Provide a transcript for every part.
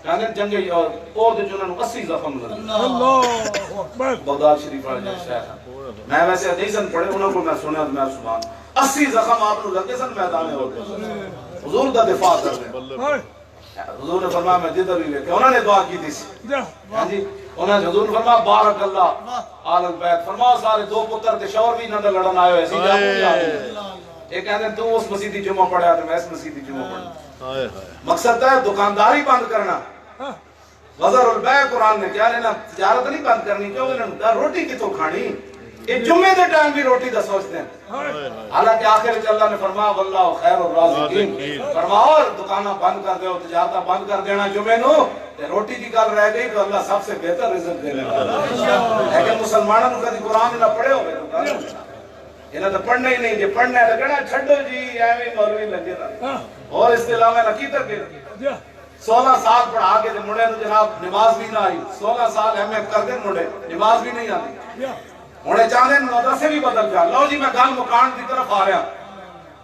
کہنے جنگ اور جو انہوں نے 80 زخم لگے. اللہ اکبر. بغداد شریف والے شیخ میں ویسے حدیثن پڑھے انہوں کو میں سنیا تو میں سبحان 80 زخم آپ نے لگے سن میدان ہوتے حضور کا دفاع کر رہے ہیں. حضور نے فرمایا میں جدھر بھی لے کے انہوں نے دعا کی تھی ہاں جی انہوں نے حضور نے فرمایا بارک اللہ آل البیت فرمایا سارے دو پتر تے شوہر بھی نہ لڑن آئے ہوئے سی جا ایک کہتے ہیں تو اس مسجدی جمعہ پڑھا تو میں اس مسجدی جمعہ پڑھا. مقصد ہے دکانداری بند کرنا. وزر البیع قرآن نے کیا لینا تجارت نہیں بند کرنی کیوں انہوں روٹی کی تو کھانی یہ جمعے دے ٹائم بھی روٹی دا سوچتے ہیں. حالانکہ آخر اللہ نے فرمایا واللہ خیر الرازقین فرمایا اور دکانہ بند کر دے تجارتہ بند کر دینا جمعے نو روٹی کی گل رہ گئی تو اللہ سب سے بہتر رزق دینے والا. لیکن مسلمانوں نے کبھی قرآن نہ پڑھے ہوئے انہیں تو پڑھنا ہی نہیں جی پڑھنا ہے لگنا چھڑو جی ایویں مولوی لگے تھا اور اس کے علاوہ نقیتر کے 16 سال پڑھا کے مڑے جناب نماز بھی نہ آئی 16 سال ایم اے کر دیں مڑے نماز بھی نہیں آتی مڑے چاہتے ہیں مدرسے بھی بدل جا. لو جی میں گل مکان کی طرف آ رہا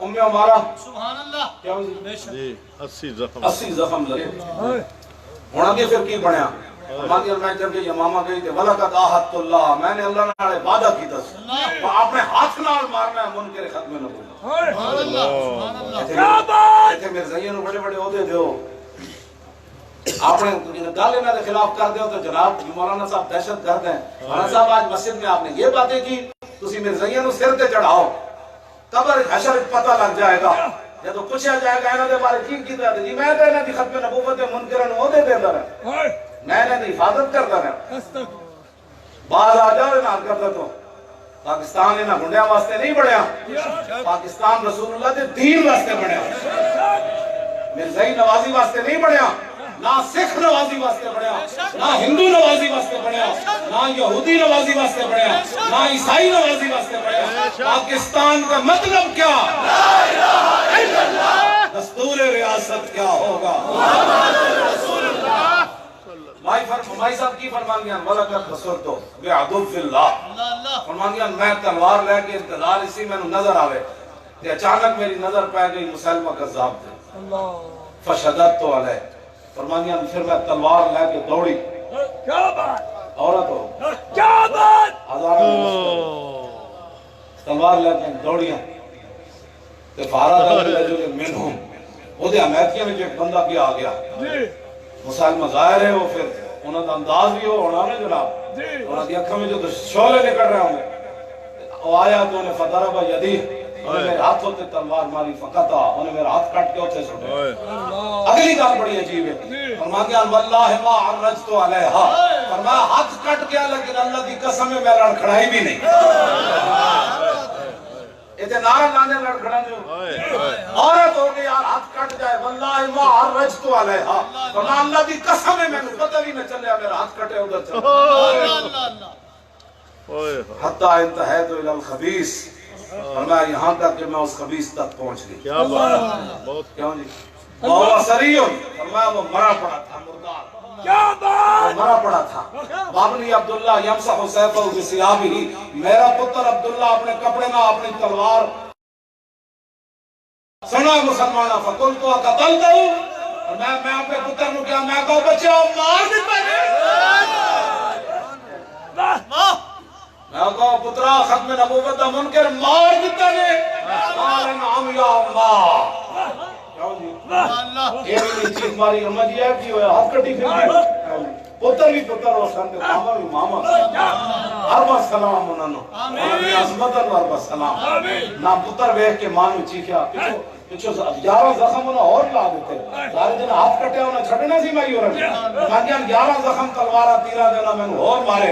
امی ہمارا سبحان اللہ کیا جی 80 زخم لگے ہونا بھی پھر کی بنیا ہماری میں جب یہ امامہ گئی تھے وَلَقَدْ عَاهَدْتُ اللَّهَ میں نے اللہ نے وعدہ کی تھا اپنے ہاتھ نال مارنا ہے منکر ختم نہ بولنا. سبحان اللہ سبحان اللہ. ایتھے میرے زیوں بڑے بڑے عہدے دیو آپ نے گل انہوں کے خلاف کر دیو تو جناب مولانا صاحب دہشت گرد ہیں. مولانا صاحب آج مسجد میں آپ نے یہ باتیں کی تسی میرے زیوں سر تے چڑھاؤ قبر حشر پتہ لگ جائے گا یا تو پوچھا جائے گا انہوں نے بارے کی کیتا ہے جی میں تو انہوں کی ختم نبوت منکرن عہدے دیتا رہا میں نے حفاظت کرتا رہا. بعض آ جاؤ نہ کرتا تو پاکستان انہاں گنڈیاں واسطے نہیں بڑھیا پاکستان رسول اللہ دے دین واسطے بڑھیا مرزائی نوازی واسطے نہیں بڑھیا نہ سکھ نوازی واسطے بڑھیا نہ ہندو نوازی واسطے بڑھیا نہ یہودی نوازی واسطے بڑھیا نہ عیسائی نوازی واسطے بڑھیا. پاکستان کا مطلب کیا لا الہ الا اللہ دستور ریاست کیا ہوگا محمد رسول اللہ. مائی صاحب کی فرمان گیا وَلَقَدْ بَصَرْتُ بِعَدُوٍّ فِي اللَّهِ فرمان گیا میں تلوار لے کے انتظار اسی میں نظر آوے کہ اچانک میری نظر پہ گئی مسلمہ کذاب تھے فَشَدَدْتُ عَلَيْهِ فرمان گیا پھر میں تلوار لے کے دوڑی کیا بات عورت ہو کیا بات تلوار لے کے دوڑیاں تے فارغ رجل منہم وہ دے امیتیاں میں جو ایک بندہ بھی آ گیا مسلمہ ظاہر ہے وہ پھر انہوں نے انداز بھی ہو ہونا نا جناب انہوں نے اکھا میں جو شعلے نکل رہے ہوں گے وہ آیا تو انہیں فضرب یدی انہیں میرے ہاتھ ہوتے تلوار ماری فقطا انہیں میرے ہاتھ کٹ کے ہوتے سٹے. اگلی گال بڑی عجیب ہے فرمایا واللہ ما عرجت علیہا فرمایا ہاتھ کٹ گیا لیکن اللہ دی قسم میں لڑکھڑائی بھی نہیں ایتے نعرہ لانے لڑکھڑا جو عورت ہو گئی یار ہاتھ کٹ جائے واللہ ما عرجت علیہا فرمایا اللہ دی قسم میں نے پتہ بھی نہ چلیا میرا ہاتھ کٹے ادھر چلا حتی انتہیت الى الخبیث فرمایا یہاں تک کہ میں اس خبیث تک پہنچ گئی. کیا بات کیوں جی مولا سریون فرمایا وہ مرا پڑا تھا مردار کیا بات مرا پڑا تھا. بابنی عبداللہ یمسح سیفہ بسیابہ میرا پتر عبداللہ اپنے کپڑے میں اپنی تلوار سنا مسلمانہ فقلتو قتلتو اور میں اپنے پتر نو کیا میں کہو بچے مار دیتا ہے میں کہو پترہ ختم نبوت دا منکر مار دیتا ہے قال نعم یا اللہ یہ بھی چیز ماری امہ جی ہے کی ہویا ہاتھ کٹی پھر پتر بھی پتر ہو سنتے ماما بھی ماما عربہ سلام انہوں نے عظمت عربہ سلام نا پتر بیک کے مانو چیکھیا پچھو 11 زخم انہوں اور لا دیتے سارے جن ہاتھ کٹے انہوں چھڑنے سی مائی ہو رہے ہیں 11 زخم تلوارہ تیرہ دینا میں نے اور مارے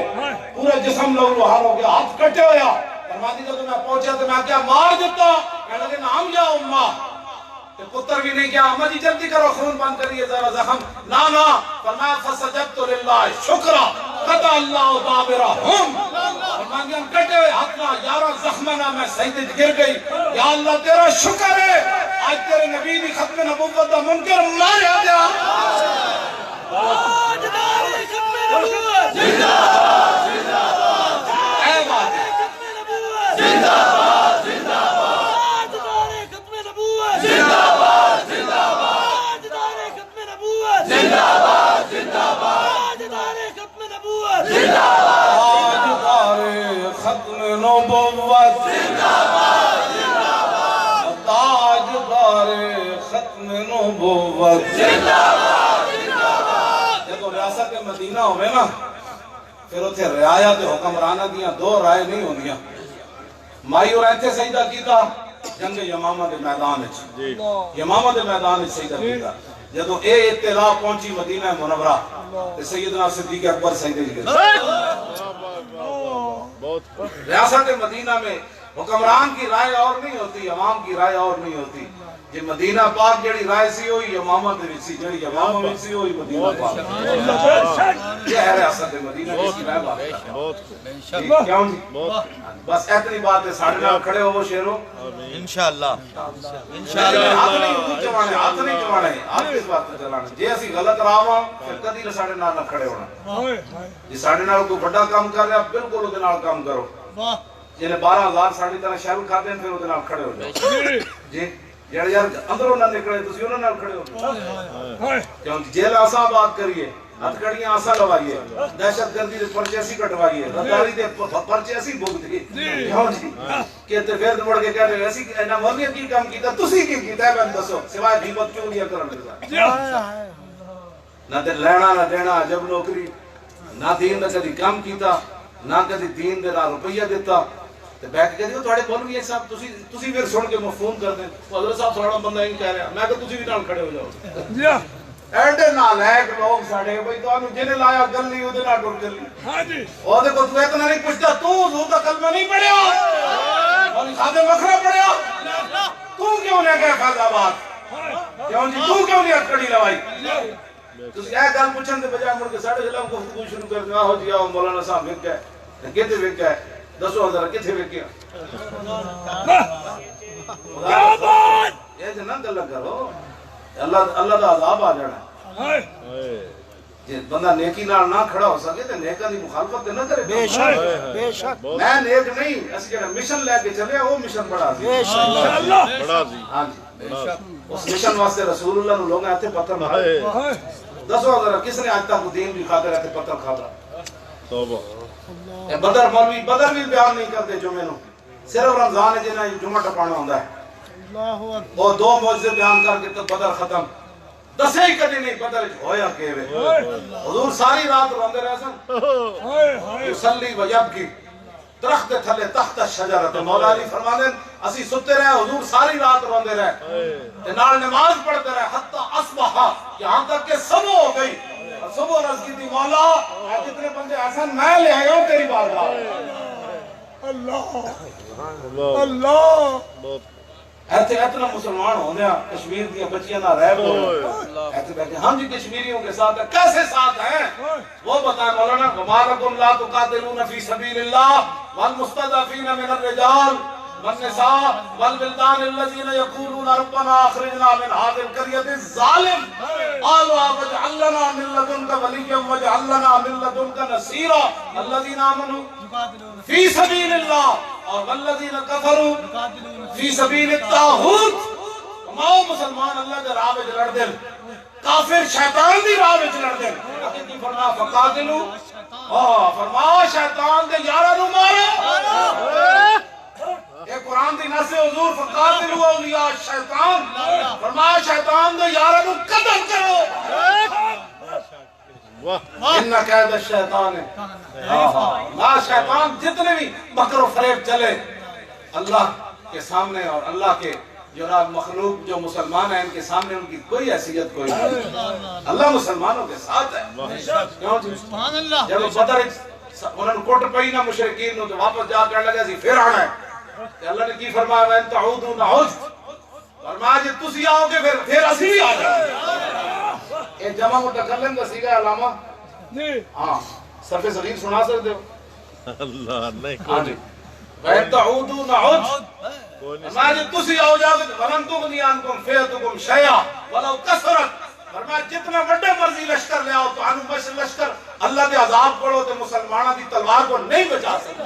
پورے جسم لوگ روحان ہو گیا ہاتھ کٹے ہویا فرماتی تو میں پہنچا تو میں کیا مار دیتا کہنے لگے نام یا امہ پتر بھی نہیں کیا امہ جی جلدی کرو خون بند کریے ذرا زخم نا فرمایا فسجدت للہ شکرہ قطع اللہ دابرہم فرمایا کٹے ہوئے ہاتھنا 11 زخمنا میں سجدے گر گئی یا اللہ تیرا شکر ہے آج تیرے نبی دی ختم نبوت دا منکر ماریا گیا زندہ باد زندہ باد اے بات زندہ باد زندہ باد زندہ باد زندہ باد زندہ باد تاجدار ختم نبوت تاجدار ختم نبوت جب ریاست مدینہ ہوئے نا پھر اتھے رعایا تے حکمرانہ دیاں دو رائے نہیں ہوندیاں مائی اور ایتھے سجدہ کیتا جنگ یمامہ دے میدان وچ یمامہ دے میدان وچ سجدہ کیتا جدوں اے اطلاع پہنچی مدینہ منورہ تے سیدنا صدیق اکبر سجدے گئے ریاست مدینہ میں حکمران کی رائے اور نہیں ہوتی عوام کی رائے اور نہیں ہوتی یہ مدینہ پاک جڑی رائے سی ہوئی امامہ دے وچ سی جڑی امامہ وچ سی ہوئی مدینہ پاک یہ ہے ریاست مدینہ جس کی رائے بات کیوں جی بس اتنی بات ہے ساڑھے نال کھڑے ہو وہ شیرو انشاءاللہ ہاتھ نہیں چوانے ہاتھ نہیں چوانے آپ کس بات پہ چلانے جی اسی غلط راواں پھر کدی نہ ساڑھے نال نہ کھڑے ہونا جی ساڑھے نال کوئی بڑا کام کر رہا بالکل وہ نال کام کرو جنہیں 12,000 ساڑھی طرح شہر کھاتے ہیں پھر وہ نال کھڑے ہو جاؤ جی یار یار اندروں نہ نکلے تو انہوں نال کھڑے ہو کیوں جیل آسا بات کریے ہتھ کڑیاں آسا لوائیے دہشت گردی دے پرچے ایسی کٹوائیے غداری دے پرچے ایسی بھگتیے کیوں جی کہتے پھر مڑ کے کہتے ہیں ایسی نہ مولیت کی کام کیتا تسی کی کیتا ہے میں دسو سوائے غیبت کیوں لیا کرن لگا نہ تے لینا نہ دینا جب نوکری نہ دین نہ کدی کام کیتا نہ کدی دین دے نہ روپیہ دیتا تے بیٹھ کے دیو تھوڑے مولوی صاحب تسی پھر سن کے مفہوم کر دیں حضرت صاحب تھوڑا بندہ ہی کہہ رہا میں کہ تسی بھی نال کھڑے ہو جاؤ ایڈے نالائق لوگ ساڈے بھئی تانوں جنے لایا گل نہیں اودے نال ٹر گلی ہاں جی او دیکھو تو اتنا نہیں پوچھتا تو حضور دا کلمہ نہیں پڑھیا اور خادم مکھرا پڑھیا تو کیوں نہ کہہ فیض آباد کیوں جی تو کیوں نہیں اکڑی لوائی تسی اے گل پوچھن دے بجائے مڑ کے ساڈے خلاف گفتگو شروع کر دیا ہو جی آؤ مولانا صاحب وک ہے کتے وک ہے دسو ہزار کتے وکیا یہ جنہ گل کرو اللہ دا عذاب آ جانا جی بندہ نیکی نال نہ کھڑا ہو سکے تے نیکاں دی مخالفت نہ کرے بے شک میں نیک نہیں اس کے مشن لے کے چلے وہ مشن بڑا سی انشاءاللہ بڑا سی ہاں جی اس مشن واسطے رسول اللہ نو لوگ ایتھے پتھر مارے دسو اگر کس نے آج تک دین دی خاطر ایتھے پتھر کھادا توبہ بدر مولوی بدر بھی بیان نہیں کرتے جمعے نو صرف رمضان ہے جنہاں جمعہ ٹپانا ہوندا ہے وہ دو معجزے بیان کر کے تو بدر ختم دسے ہی کدی نہیں بدر ہویا کیویں حضور ساری رات روندے رہے سن یصلی ویبکی درخت تھلے تحت الشجرۃ مولا علی فرماندے اسی ستے رہے حضور ساری رات روندے رہے تے نال نماز پڑھتے رہے حتی اصبح یہاں تک کہ صبح ہو گئی صبح رض کی تھی مولا جتنے بندے احسن میں لے آئے ہوں تیری بارگاہ اللہ اللہ ایتھے اتنا مسلمان ہونے کشمیر دیا بچیاں نہ رہ بولے ایتھے بیٹھے ہم جی کشمیریوں کے ساتھ ہیں کیسے ساتھ ہیں وہ بتائیں مولانا وما لکم لا تقاتلون فی سبیل اللہ والمستضعفین من الرجال والنساء والولدان الذين يقولون ربنا اخرجنا من هذه القرية الظالم قالوا واجعل لنا من لدنك وليا واجعل لنا من لدنك نصيرا الذين آمنوا في سبيل الله والذين كفروا في سبيل الطاغوت تمام مسلمان اللہ دے راہ وچ لڑ دین کافر شیطان دی راہ وچ لڑ دین کی فرمایا فقاتلوا فرمایا شیطان دے یاراں نو مارو یہ قرآن دی نص حضور فقاتلوا اولیاء الشیطان فرمایا شیطان دے یاراں نو قتل کرو ان قید الشیطان شیطان جتنے بھی مکر و فریب چلے اللہ کے سامنے اور اللہ کے جو مخلوق جو مسلمان ہیں ان کے سامنے ان کی کوئی حیثیت کوئی نہیں اللہ مسلمانوں کے ساتھ ہے جب بدر انہوں نے کوٹ پئی نہ مشرکین نو تو واپس جا کر لگا سی پھر آنا ہے کہ اللہ نے کی فرمایا وَإِن تَعُودُوا نَعُودْ فرمایا جی تسی آؤ گے پھر اسی بھی آ جائیں یہ جمع متکلم کا سیگا علامہ ہاں صرف صغیر سنا سکتے ہو اللہ نہیں ہاں جی وَإِن تَعُودُوا نَعُودْ فرمایا جی تسی آؤ جاؤ گے وَلَن تُغْنِيَ عَنْكُمْ فِئَتُكُمْ شَيْئًا وَلَوْ كَثُرَتْ فرمایا جتنا بڑے مرضی لشکر لے آؤ تو انو بشر لشکر اللہ دے عذاب پڑھو تو مسلمانہ دی تلوار کو نہیں بچا سکتے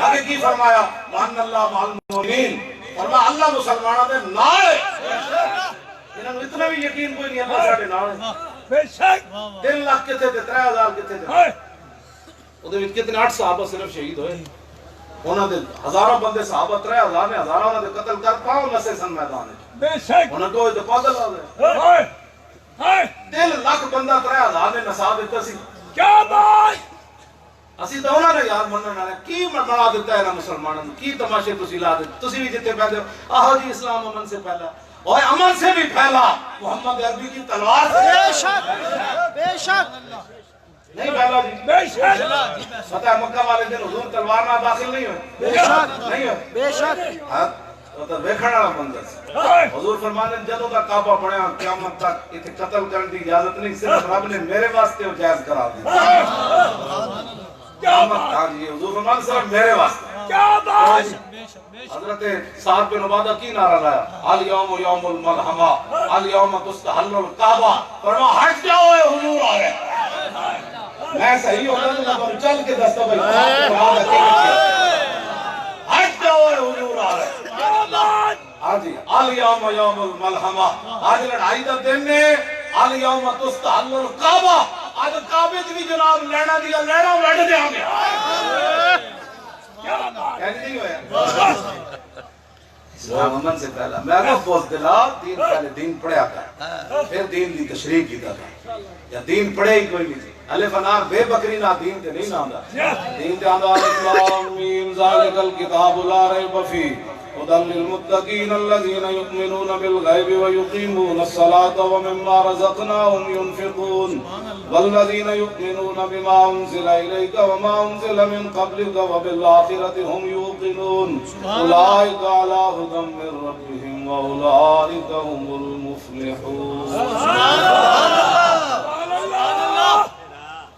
آگے کی فرمایا وَأَنَّ اللَّهَ مَعَ الْمُؤْمِنِينَ فرمایا اللہ مسلمانہ دے نال ہے انہوں نے اتنا بھی یقین کوئی نہیں اللہ ساڑھے نال ہے 3 لاکھ کتے تھے 3,000 کتے تھے ਉਹਦੇ ਵਿੱਚ ਕਿਤਨੇ 8 صحابہ ਸਿਰਫ ਸ਼ਹੀਦ ਹੋਏ ਉਹਨਾਂ ਦੇ ਹਜ਼ਾਰਾਂ ਬੰਦੇ صحابہ 3000 ਨੇ ਹਜ਼ਾਰਾਂ ਉਹਨਾਂ ਦੇ ਕਤਲ ਕਰ ਪਾਉ ਨਸੇ ਸਨ ਮੈਦਾਨ ਵਿੱਚ بشك ਉਹਨਾਂ ਕੋਲ ਤੇ ਪਾਗਲ ਆ ਗਏ هاي هاي 3 ਲੱਖ ਬੰਦਾ 3000 ਨੇ ਨਸਾ ਦਿੱਤਾ ਸੀ يا بان ਅਸੀਂ ਤਾਂ ਉਹਨਾਂ ਨੇ ਯਾਰ ਮੰਨਣ ਵਾਲੇ ਕੀ ਬਣਾ ਦਿੱਤਾ ਇਹਨਾਂ ਮੁਸਲਮਾਨਾਂ ਨੂੰ ਕੀ ਤਮਾਸ਼ੇ ਤੁਸੀਂ ਲਾ ਦਿੱਤੇ ਤੁਸੀਂ ਵੀ ਜਿੱਥੇ ਬੈਠੇ ਹੋ ਆਹੋ ਜੀ اسلام امن سے پہلا اور امن سے بھی پھیلا محمد عربی کی تلوار سے بے شک بے شک نہیں پھیلا جی بشك پتہ ہے مکہ والے دن حضور تلوار میں داخل نہیں ہوئے بے شک نہیں ہوئے بے شک ہاں وہ تو دیکھنے والا منظر سے هاي حضور فرمانے جدوں کا کعبہ بنیا قیامت تک اتنے قتل کرنے کی اجازت نہیں صرف رب نے میرے واسطے وہ جائز کرا دی قیامت ہاں جی حضور فرمانے صرف میرے واسطے يا بان حضرت سعد بن عبادہ کی نعرہ لایا الیوم یوم الملحمہ الیوم تستحل الکعبہ فرما ہٹ جاؤ اے حضور آ رہے میں صحیح ہوتا تو میں چل کے دستا بھائی ہٹ جاؤ اے حضور آ رہے يا بان ہاں جی الیوم یوم الملحمہ آج لڑائی دا دن ہے الیوم تستحل الکعبہ آج کعبے بھی جناب لینا دیا لینا لڑ دیا گیا يا بان کہنے نہیں ہویا اسلام امن سے پہلا میں اگر بوزدلا دین پہلے دین پڑھیا کر پھر دین دی تشریح کی تھا یا دین پڑھے ہی کوئی نہیں تھی الف انار بے بکری نہ دین تے نہیں نامدا دین تے آندا الاسلام میم ذالک الکتاب لا ریب فیہ هدى للمتقين الذين يؤمنون بالغيب ويقيمون الصلاة ومما رزقناهم ينفقون والذين يؤمنون بما أنزل إليك وما أنزل من قبلك وبالآخرة هم يوقنون أولئك على هدى من ربهم وأولئك هم المفلحون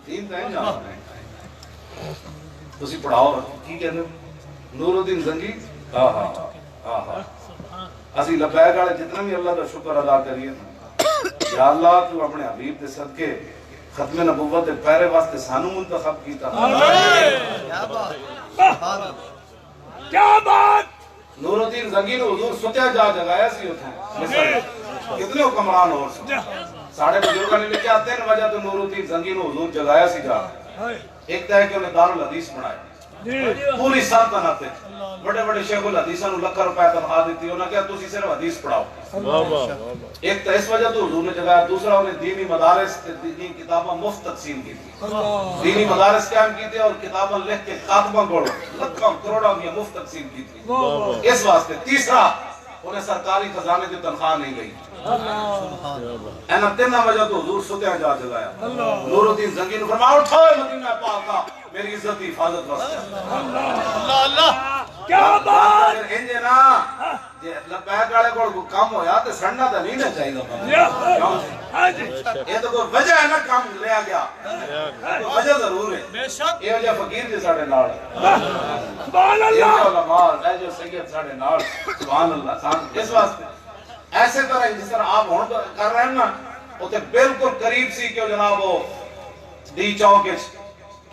دین تے جانا ہے تسی پڑھاؤ کی کہندے نور الدین زنگی اسی لبیک والے جتنا بھی اللہ کا شکر ادا کریے یا اللہ تو اپنے حبیب دے صدقے ختم نبوت دے پہرے واسطے سانو منتخب کیتا کیا بات نور الدین زنگی نے حضور ستیا جا جگایا سی اتنے کتنے حکمران اور سن ساڑھے بزرگاں نے لکھا 3 وجہ تو نور الدین زنگی نے حضور جگایا سی جا ایک تو ہے کہ انہیں دارالحدیث بنائے پوری سلطنت ہے بڑے بڑے شیخ الحدیثاں نو لکھ روپے تنخواہ دیتی انہوں نے کہا تسی صرف حدیث پڑھاؤ ایک تو اس وجہ تو حضور نے جگایا دوسرا انہیں دینی مدارس دینی کتاباں مفت تقسیم کی تھی دینی مدارس قائم کی تھی اور کتاباں لکھ کے خاتمہ گوڑو لکھاں کروڑوں کی مفت تقسیم کی تھی اس واسطے تیسرا انہیں سرکاری خزانے کی تنخواہ نہیں گئی اینا 3 وجہ تو حضور ستیا جا جگایا نور الدین زنگی نے فرمایا اٹھو مدینہ پاکا میری عزت کی حفاظت واسطے اللہ اللہ کیا بات انجے نا لبیک والے کو کام ہویا تے سڑنا تے نہیں نہ چاہیے ہاں جی یہ تو کوئی وجہ ہے نا کام لیا گیا کوئی وجہ ضرور ہے بے شک یہ وجہ فقیر جی ساڑھے نال سبحان یہ اللہ علماء ہے جو سید ساڑھے نال سبحان اللہ اس واسطے ایسے طرح جس طرح آپ ہون کر رہے ہیں نا وہ تے بالکل قریب سی کہ جناب وہ ڈی چوک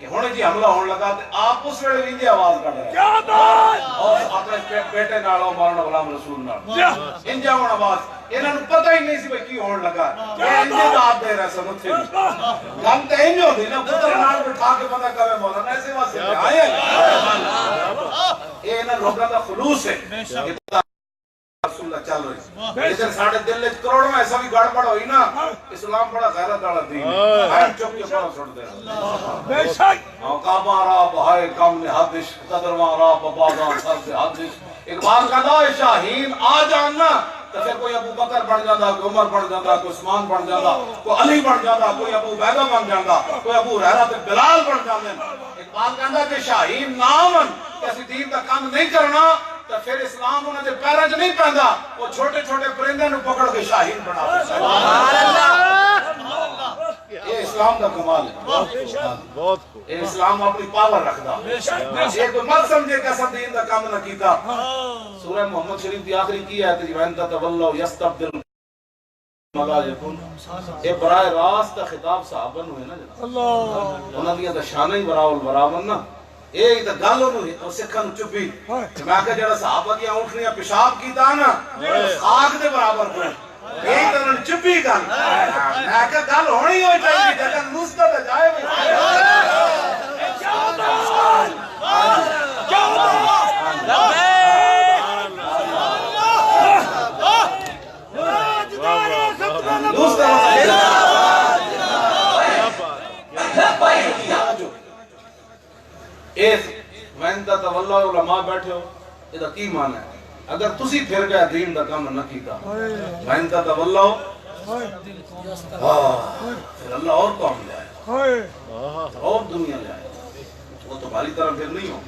کہ ہونے جی حملہ ہونے لگا تے آپ اس ویلے بھی آواز کر رہے ہیں کیا بات اور اپنے بیٹے نالوں مولانا غلام رسول نال انجا ہونا آواز انہوں نے پتہ ہی نہیں سی بھئی کی ہونے لگا یہ انجے داد دے رہے سن اتھے گم تے انجو ہوتی نا پتر نال بٹھا کے پتہ کبھے مولانا ایسے واسطے آئے یہ انہوں لوگوں کا خلوص ہے رسول اللہ چل رہی لیکن ساڑھے دل لئے کروڑ میں ایسا بھی گڑ پڑ ہوئی نا اسلام بڑا غیرت والا دین ہے ہر چک کے پڑا چھوڑ دے بے شک کعبہ را بہائے کم نہادش قدرواں را بباداں سر سے حادش اقبال کہتا ہے شاہین آ جاننا تو پھر کوئی ابو بکر بن جاتا کوئی عمر بن جاتا کوئی عثمان بن جاتا کوئی علی بن جاتا کوئی ابو عبیدہ بن جاتا کوئی ابو ہریرہ تے بلال بن جاتے اقبال کہتا ہے کہ شاہین نامن کسی دین کا کام نہیں کرنا تو پھر اسلام انہوں نے پیرہ جو نہیں پہندا وہ چھوٹے چھوٹے پرندے نو پکڑ کے شاہین بنا یہ اسلام کا کمال ہے بہت یہ اسلام اپنی پاور رکھدا یہ کوئی مت سمجھے کہ اساں دین دا کام نہ کیتا سورہ محمد شریف دی آخری کی ہے کہ وَإِن تَتَوَلَّوْا يَسْتَبْدِلْ مَا لَا يَكُونُ یہ براہ راست خطاب صحابہ نو ہے نا جناب انہاں دی تے شان ہی براء البراء نا یہ تو گل انہوں سکھاں نو چپی میں کہ جڑا صحابہ دی اونٹھیاں پیشاب کیتا نا خاک دے برابر کوئی یہ تو انہوں چپی گل میں کہ گل ہونی ہوئی چاہیے جگہ نوستا تے جائے بھی یہ کی معنی ہے اگر تسی پھر گئے دین دا کام نہ کیتا میں تا تولو پھر اللہ اور قوم لے آئے اور دنیا لے آئے وہ تمہاری طرح پھر نہیں ہو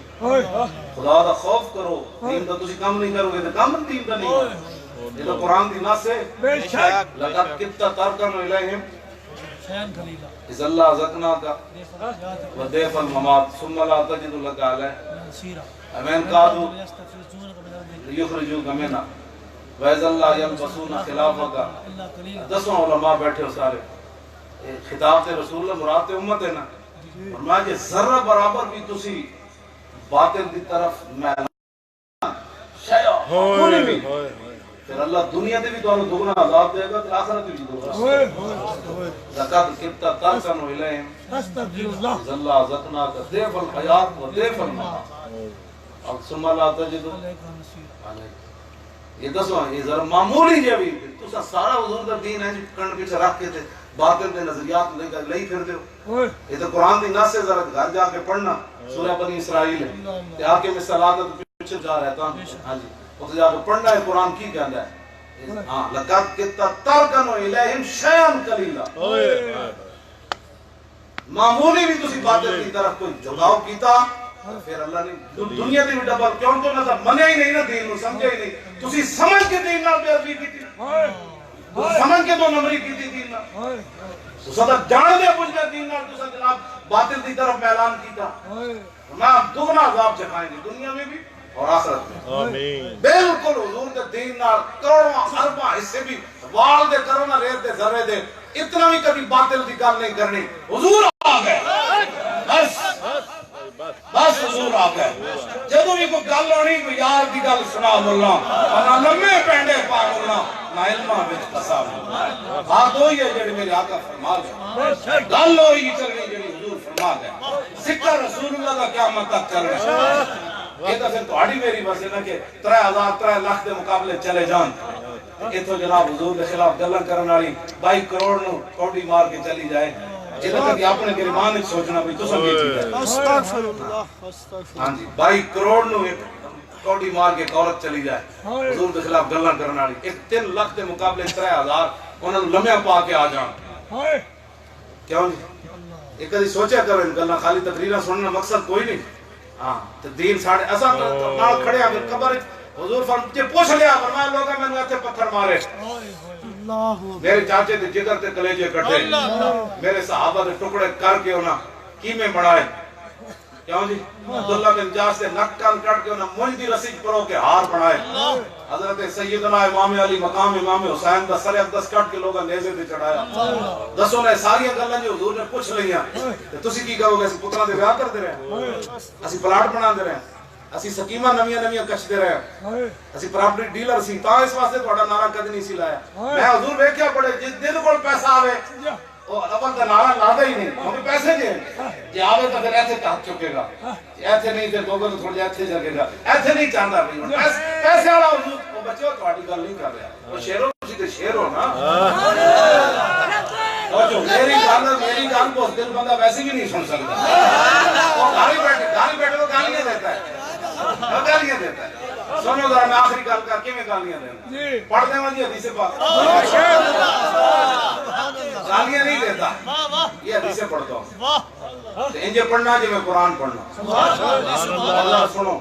خدا دا خوف کرو دین دا تسی کام نہیں کرو گے تو کام دین دا نہیں ہو یہ تو قرآن دی ناس ہے لقد کتا ترکن الیہم اذ اللہ ذکنا کا ودیف الممات ثم لا تجد لک علیہ امین قادو لیخرجوک منہا وَإِذَا اللَّهَ يَلْبَسُونَ خِلَافَكَ دسوں علماء بیٹھے ہو سارے خطاب تے رسول اللہ مراد تے امت ہے نا فرمایا کہ ذرہ برابر بھی تسی باطل دی طرف میلان شیعہ کوئی بھی پھر اللہ دنیا دے بھی تو انہوں دگنا عذاب دے گا پھر آخرت بھی دگنا زکاة کبتا ترکن الیہم اذا اللہ ذکناک دیف الحیات و دیف الممات اب ثم لا تجدو یہ دسو یہ ذرا معمولی جو بھی تو سارا حضور دا دین ہے جو کرن پیچھے رکھ کے تھے باطل دے نظریات لئی پھر دے یہ تو قرآن دی ناس سے ذرا گھر جا کے پڑھنا سورہ بنی اسرائیل ہے کہ آکے میں صلادت پیچھے جا رہتا ہوں ہاں جی وہ تو جا کے پڑھنا ہے قرآن کی کہنا ہے ہاں لقد کتا ترکن الیہم شیئن قلیلا معمولی بھی تسی باطل کی طرف کوئی جھکاؤ کیتا پھر اللہ نے دنیا دی بھی ڈبل کیوں تو نہ منیا ہی نہیں نا دین نو سمجھا ہی نہیں تسی سمجھ کے دین نال بے عربی کی تھی سمجھ کے دو نمبری کی تھی دین نال تو صدا جان دے پوچھ گئے دین نال تو جناب باطل دی طرف اعلان کیتا میں دگنا عذاب چکھائیں گے دنیا میں بھی اور آخرت میں آمین بالکل حضور دے دین نال کروڑواں ارباں حصے بھی وال دے کرونا ریت دے ذرے دے اتنا بھی کبھی باطل دی گل نہیں کرنی حضور آ گئے بس حضور آ گئے جدو بھی کوئی گل ہونی کوئی یار دی گل سنا ملنا اور نہ لمے پینڈے پا ملنا نہ علمہ بچ قصا ملنا بات ہوئی ہے جڑی میرے آقا فرما گئے گل ہوئی چلنی جڑی حضور فرما گئے ذکر رسول اللہ کا قیامت تک کر رہے یہ تو پھر توڑی میری بس ہے نا کہ 3,000 لاکھ دے مقابلے چلے جان اتھو جناب حضور کے خلاف گلن کرنے والی 22 کروڑ نو کوڑی مار کے چلی جائے جدہ تک اپنے گریمان نہیں سوچنا بھی تو سب یہ چیز ہے ہاں جی 22 کروڑ نو ایک کوڑی مار کے عورت چلی جائے حضور کے خلاف گلن کرنے والی ایک 3 لاکھ دے مقابلے 3,000 انہوں نے لمحہ پا کے آ جان کیوں جی ایک کدی سوچا کرو ان گلن خالی تقریرہ سننا مقصد کوئی نہیں ہاں تو دین ساڑھے ایسا نال کھڑے ہیں قبر حضور فرماتے پوچھ لیا فرمایا لوگا میں نے ایسے پتھر مارے میرے چاچے دے جگر تے کلیجے کٹے میرے صحابہ دے ٹکڑے کر کے انہاں کیمیں بڑھائے کیوں جی عبداللہ بن جاس سے نک کان کٹ کے انہاں مجھ دی رسیج پرو کے ہار بڑھائے حضرت سیدنا امام علی مقام امام حسین دا سر اقدس کٹ کے لوگا نیزے دے چڑھایا دسوں نے ساری گلاں جو حضور نے پوچھ لیاں تے تسی کی کہو گے اسی پتراں دے بیاہ کر دے رہے ہیں اسی پلاٹ بنا دے رہے ہیں اسی سکیمہ نمیاں کچھ دے رہے ہیں اسی پراپرٹی ڈیلر سی تاں اس واسطے تھوڑا نعرہ کد نہیں سی لایا میں حضور ویکھیا پڑے جس دن کول پیسہ آوے او اول تے نعرہ لادا ہی نہیں ہمیں پیسے دے جے آوے تو پھر ایسے کہہ چکے گا ایسے نہیں تے دوگے تو تھوڑا ایسے جگے گا ایسے نہیں چاہندا بھی پیسے والا حضور او بچو تہاڈی گل نہیں کر رہا او شیرو تسی تے شیر ہو نا اور جو میری گل کو دل بندہ ویسے بھی نہیں سن سکتا وہ گالی بیٹھے تو گالیاں دیتا ہے گالیاں دیتا ہے سنو ذرا میں آخری گل کر کے میں گالیاں دینا پڑھ دیں مجھے حدیث پاک گالیاں نہیں دیتا یہ حدیثیں پڑھتا ہوں انجھے پڑھنا جی میں قرآن پڑھنا اللہ سنو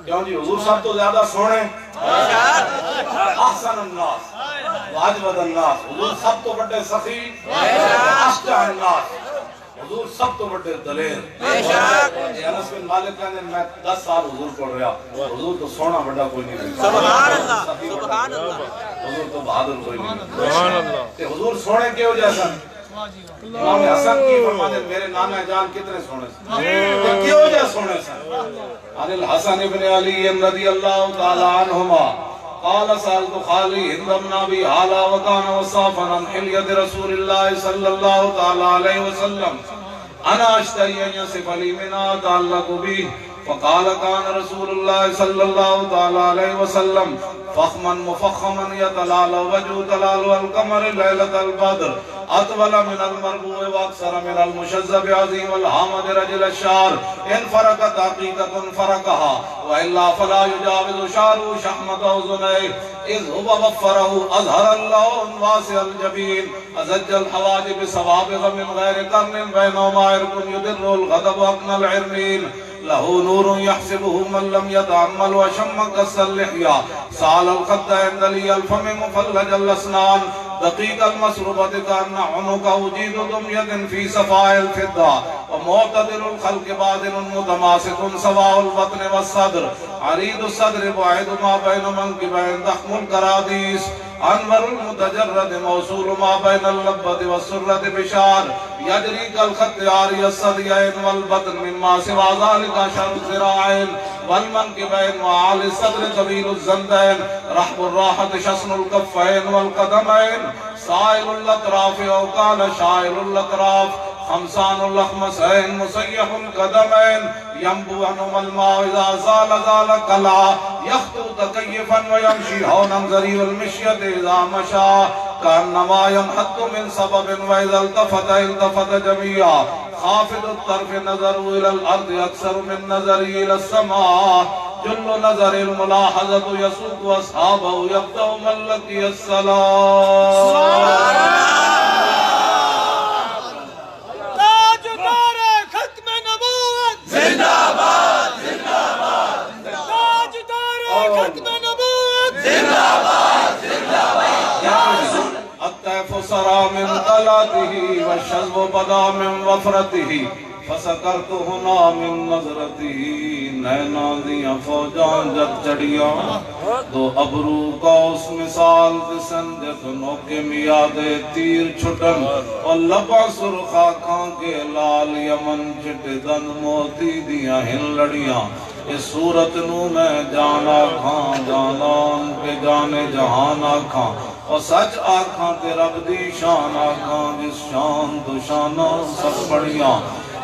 کیوں جی حضور سب تو زیادہ سونے احسن الناس واجود الناس حضور سب تو بڑے سخی اشجع الناس حضور سب تو بڑے دلیر انس بن مالک کہنے میں 10 سال حضور پڑھ رہا حضور تو سونا بڑا کوئی نہیں سبحان اللہ سبحان اللہ حضور تو بہادر کوئی نہیں سبحان اللہ حضور سونے کیوں جیسا امام حسن کی فرماتے میرے نانا جان کتنے سونے سے کیوں جا سونے سے عن الحسن ابن علی رضی اللہ تعالی عنہما قال سألت خالي هند بن أبي هالة وكان وصافا عن حلية رسول الله صلى الله تعالى عليه وسلم أنا أشتهي أن يصف لي منها تعلق به فقال كان رسول الله صلى الله تعالى عليه وسلم فخما مفخما يتلال وجه تلال القمر ليلة البدر أطول من المربوع وأكثر من المشذب عظيم الحامد رجل الشعر إن فرقت حقيقة فرقها وإلا فلا يجاوز شعره شحمة أذنيه إذ هو وفره أظهر اللون واسع الجبين أزج الحواجب سوابغ من غير قرن بينهما عرق يدر الغضب أقنى العرنين له نور يحسبه من لم يتعمل وشم قص اللحية سال الخد عند لي الفم مفلج الأسنان دقيق المسروبة كأن عنق أجيد دمية في صفاء الفضة ومعتدل الخلق باطن متماسك سواء البطن والصدر عريض الصدر بعيد ما بين منكبين ضخم الكراديس أنور المتجرد موصول ما بين اللبة والسرة بشار يجري كالخط عاري الصديين والبطن مما سوى ذلك شر ذراعين والمنكبين وعالي الصدر طويل الزندين رحب الراحة شسن الكفين والقدمين سائل الأطراف أو قال شائل الأطراف خمسان الأخمسين مسيح القدمين ينبو عنهم الماء إذا زال قلعا يخطو تكيفا ويمشي هونا زرير المشية إذا مشى كأنما ينحط من سبب وإذا التفت جميعا خافض الطرف نظر إلى الأرض أكثر من نظر إلى السماء جل نظر الملاحظة يسوق أصحابه يبدأ من لقي السلام الطيف سرى من طلاته والشذب بدا من وفرته فسکرت ہنا من نظرتی نینا دیا فوجان جب چڑیا دو ابرو کا اس مثال دسن جت نوکے میاد تیر چھٹن اور لبا سرخا کھان کے لال یمن چٹ دن موتی دیا ہن لڑیاں اس صورت نو میں جانا کھان جانان پہ جانے جہان آکھاں اور سچ آکھاں تے رب دی شان آکھاں جس شان تو شانہ سب بڑیاں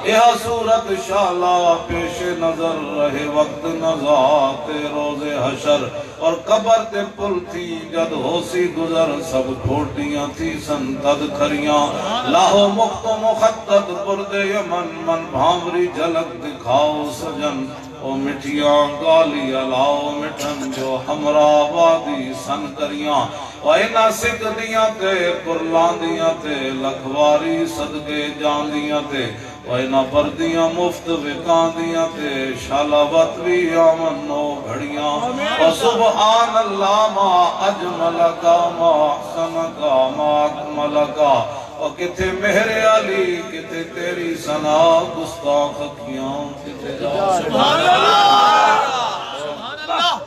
یہ صورت شالا پیش نظر رہے وقت نزاعت روز حشر اور قبر تے پل تھی جد ہو سی گزر سب کھوٹیاں تھی سنتد کھریاں لاہو مخت و مخطط برد یمن من بھامری جھلک دکھاؤ سجن او مٹھیاں گالی علاؤ مٹھن جو ہمراہ وادی سن کریاں و اینا سکھ دیاں تے قرلان دیاں تے لکھواری صدقے جان دیاں تے و اینا پردیاں مفت وکان دیاں تے شالاوت بھی آمنو گھڑیاں و سبحان اللہ ما اجمل کا ما احسن کا ما اکمل کا اور کتے مہر علی کتے تیری سنا گستاخ کیاں کتے سبحان اللہ سبحان اللہ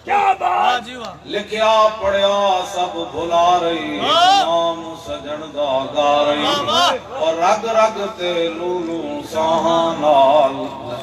کیا بات لکھیا پڑیا سب بھلا رہی نام سجن دا گا رہی اور رگ رگ تے لولو ساہنال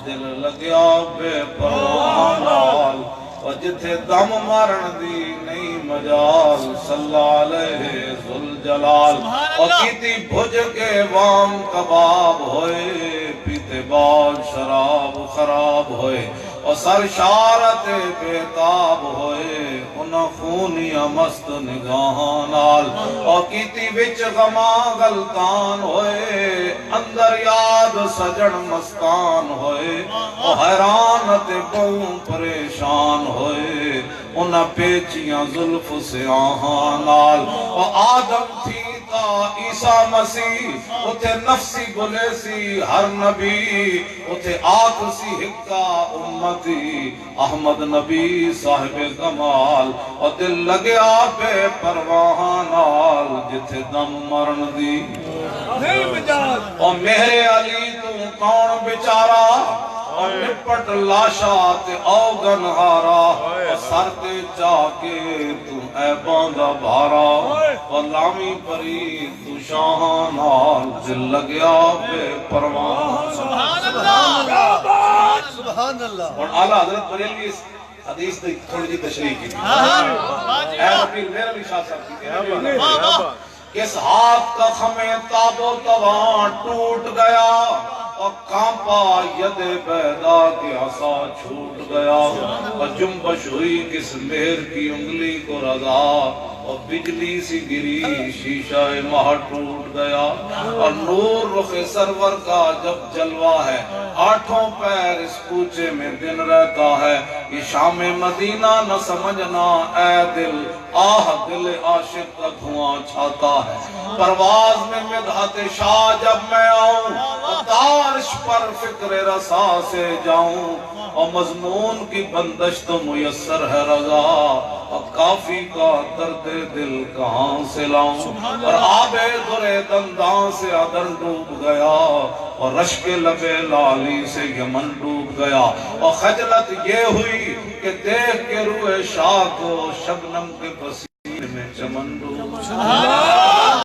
دل لگیا بے پروانال اور جتھے دم مارن دی نہیں مجال صلی علیہ ذوالجلال اور کیتی بھج کے وام کباب ہوئے پیتے بعد شراب خراب ہوئے اور سرشارت بیتاب ہوئے انہاں خونیاں مست نگاہانال اور کیتی وچ غما غلطان ہوئے اندر یاد سجن مستان ہوئے اور حیرانت بہوں پریشان ہوئے انہاں پیچیاں ظلف سے آہانال اور آدم تھی تا عیسیٰ مسیح اتھے نفسی گلے سی ہر نبی اتھے آگ سی حکا امتی احمد نبی صاحب کمال اور دل لگیا بے پروانال جتھے دم مرن دی اور مہر علی تو کون بچارا اور نپٹ لاشا تے اوگن ہارا اور سر تے چاکے تو اے باندھا بھارا اور لامی پری تو شاہانال دل لگیا بے پروان سبحان اللہ سبحان اللہ اور اعلیٰ حضرت بریلوی اس حدیث نے تھوڑی جی تشریح کی اے رفیل میرا بھی شاہ صاحب کی کہ اس ہاتھ کا خمیں تاب و توان ٹوٹ گیا اور کانپا ید بیدا کے عصا چھوٹ گیا اور جنبش ہوئی کس مہر کی انگلی کو رضا اور بجلی سی گری شیشہ ماہ ٹوٹ گیا اور نور رخ سرور کا جب جلوہ ہے آٹھوں پیر اس کوچے میں دن رہتا ہے یہ شام مدینہ نہ سمجھنا اے دل آہ دل عاشق کا دھواں چھاتا ہے پرواز میں مدحت شاہ جب میں آؤں تارش پر فکر رسا سے جاؤں اور مضمون کی بندش تو میسر ہے رضا اور کافی کا درد دل کہاں سے لاؤں اور آب در دنداں سے عدن ڈوب گیا اور رشک لب لالی سے یمن ڈوب گیا اور خجلت یہ ہوئی کہ دیکھ کے روح شاہ کو شبنم کے پسینے میں چمن ڈوب گیا